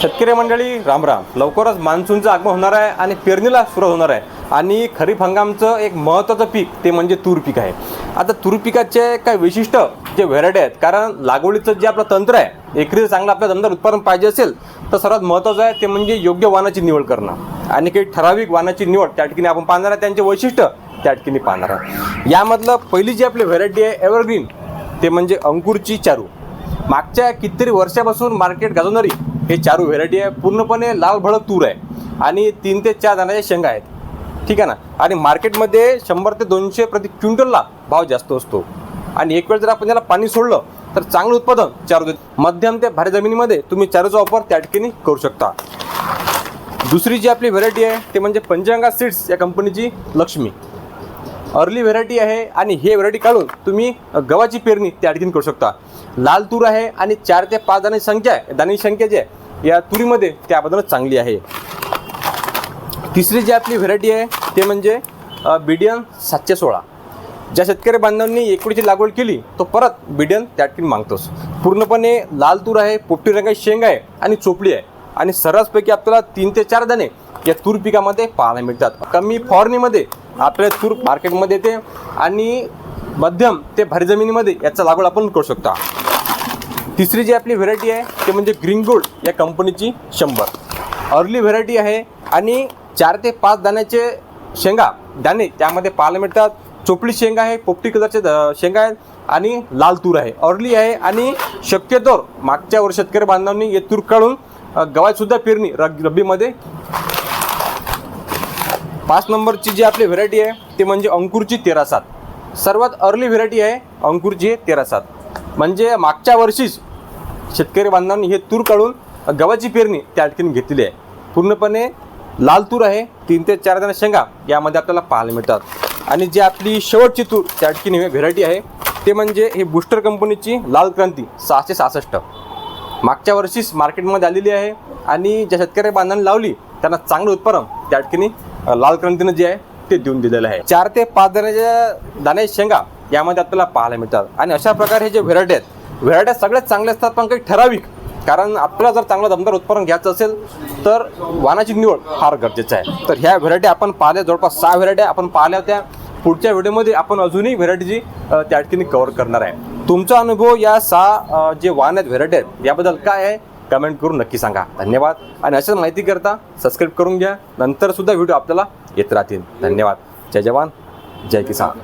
शेतकरी मंडळी राम राम. लवकरच मान्सूनचं आगमन होणार आहे आणि पेरणीला सुरुवात होणार आहे आणि खरीप हंगामचं एक महत्त्वाचं पीक ते म्हणजे तूर पीक आहे. आता तूर पिकाचे काही विशिष्ट जे व्हेरायटी आहेत, कारण लागवडीचं जे आपलं तंत्र आहे, एकरी चांगलं आपल्या दमदार उत्पादन पाहिजे असेल तर सर्वात महत्त्वाचं आहे ते म्हणजे योग्य वाणाची निवड करणं आणि काही ठराविक वाणाची निवड त्या ठिकाणी आपण पाहणार आहे, त्यांचे वैशिष्ट्य त्या ठिकाणी पाहणार आहे. यामधलं पहिली जी आपली व्हेरायटी आहे एव्हरग्रीन, ते म्हणजे अंकुरची चारू. मागच्या कितीतरी वर्षापासून मार्केट गाजवणारी हे चारू व्हेरायटी आहे. पूर्णपणे लाल भडक तूर आहे आणि 3 ते 4 दाण्याच्या शेंगा आहेत, ठीक आहे ना. आणि मार्केटमध्ये 100 ते 200 प्रति क्विंटलला भाव जास्त असतो आणि एक वेळ जर आपण त्याला पाणी सोडलं तर चांगलं उत्पादन चारू देते. मध्यम ते भारी जमिनीमध्ये तुम्ही चारूचा वापर त्या ठिकाणी करू शकता. दुसरी जी आपली व्हेरायटी आहे ते म्हणजे पंचगंगा सीड्स या कंपनीची लक्ष्मी. अर्ली व्हेरायटी आहे आणि हे व्हेरायटी काढून तुम्ही गव्हाची पेरणी त्या ठिकाणी करू शकता. लाल तूर आहे आणि 4 ते 5 दाण्याची संख्या जी आहे या तुरीमध्ये त्याबद्दलच चांगली आहे. तिसरी जी आपली व्हेरायटी आहे ते म्हणजे बीडीएन 716. ज्या शेतकरी बांधवांनी एकडीची लागवड केली तो परत बीडीएन त्या ठिकाणी मागतोस. पूर्णपणे लाल तूर आहे, पोपटी रंगाची शेंग आहे आणि चोपडी आहे आणि सर्रासपैकी आपल्याला 3 ते 4 दाणे या तूर पिकामध्ये पाहायला मिळतात. कमी फवारणीमध्ये आपल्याला तूर मार्केटमध्ये येते आणि मध्यम ते भारी जमिनीमध्ये याचा लागवड आपण करू शकता. तिसरी जी आपली व्हेरायटी आहे ते म्हणजे ग्रीन गोल्ड या कंपनीची 100. अर्ली व्हेरायटी आहे आणि 4 ते 5 दाण्याचे दाणे त्यामध्ये पाहायला मिळतात. चोपडी शेंगा आहे, पोपटी कलरचे शेंगा आहेत आणि लाल तूर आहे. अर्ली आहे आणि शक्यतोवर मागच्या वर्षी शेतकरी बांधवांनी हे तूर काढून गव्हाची सुद्धा पेरणी रब्बीमध्ये. 5 नंबरची जी आपली व्हेरायटी आहे ते म्हणजे अंकुरची 13-7. सर्वात अर्ली व्हेरायटी आहे अंकुरची 13-7. म्हणजे मागच्या वर्षीच शेतकरी बांधवांनी हे तूर काढून गव्हाची पेरणी त्या ठिकाणी घेतलेली आहे. पूर्णपणे लाल तूर आहे, 3 ते 4 दाणे शेंगा यामध्ये आपल्याला पाहायला मिळतात. आणि जी आपली शेवटची तूर त्या ठिकाणी व्हेरायटी आहे ते म्हणजे ही बूस्टर कंपनीची लाल क्रांती 666. मागच्या वर्षीच मार्केटमध्ये आलेली आहे आणि ज्या शेतकरी बांधवांनी लावली त्यांना चांगलं उत्पादन त्या ठिकाणी लाल क्रांतीनं जे आहे ते देऊन दिलेलं आहे. 4 ते 5 दाण्याच्या शेंगा यामध्ये आपल्याला पाहायला मिळतात. आणि अशा प्रकारे हे जे व्हेरायट्या सगळ्यात चांगले असतात, पण काही ठराविक, कारण आपल्याला जर चांगलं दमदार उत्पादन घ्यायचं असेल तर वाणाची निवड फार गरजेचं आहे. तर ह्या व्हेरायटी आपण पाहिल्या, जवळपास 6 व्हेरायट्या आपण पाहिल्या होत्या. पुढच्या व्हिडिओमध्ये आपण अजूनही व्हेरायटीची त्या ठिकाणी कव्हर करणार आहे. तुमचा अनुभव या 6 जे वाण आहेत व्हेरायटी आहेत याबद्दल काय आहे कमेंट करून नक्की सांगा. धन्यवाद. आणि अशाच माहिती करता सबस्क्राईब करून घ्या, नंतर सुद्धा व्हिडिओ आपल्याला येत राहतील. धन्यवाद. जय जवान जय किसान.